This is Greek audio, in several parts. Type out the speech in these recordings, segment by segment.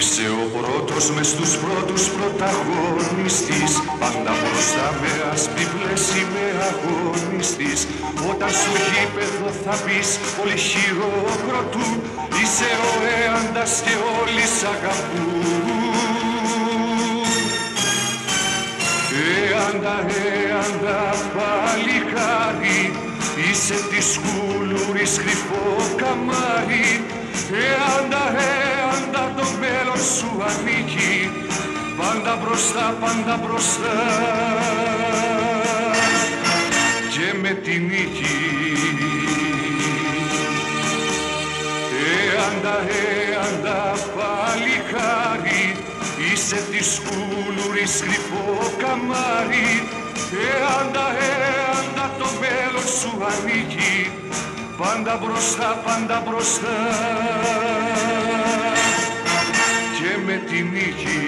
Είσαι ο πρώτος μες στους πρώτους πρωταγωνιστής, πάντα μπροστά με άσπρη πλέση με αγωνιστής. Όταν στο γήπεδο θα πεις όλοι χειροκροτούν, είσαι ο έαντας και όλοι σ' αγαπούν. Έαντα παλικάρι, είσαι της κουλούρης κρυφό καμάρι. Έαντα το μέλλον σου ανήκει, πάντα μπροστά και με τη νίκη. Έαντα παλικάρι, είσαι της κουλούρης κρυφό καμάρι. Έαντα το μέλλον σου ανήκει, πάντα μπροστά και με τη νίκη.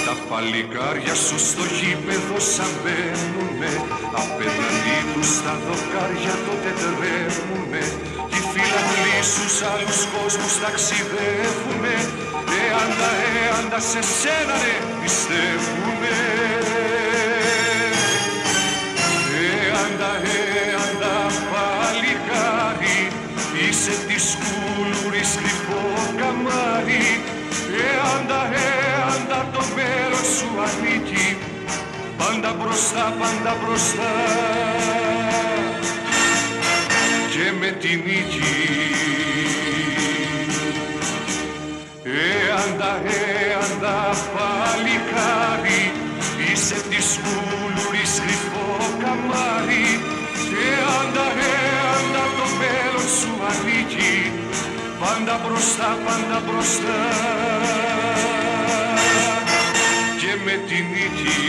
Τα παλικάρια σου στο γήπεδο σαν μπαίνουνε, απέναντι τους τα δοκάρια τότε τρέμουνε. Κι οι φίλαθλοι σου σ' άλλους κόσμους ταξιδεύουνε. Έαντα σε σένα ρε πιστεύουνε. Έαντα παλικάρι, είσαι της κουλούρης κρυφό καμάρι. Έαντα το μέλλον σου ανήκει, πάντα μπροστά και με τη νίκη. Έαντα παλικάρι, είσαι της κουλούρης κρυφό καμάρι. Έαντα το μέλλον σου ανήκει, πάντα μπροστά και με τη νίκη.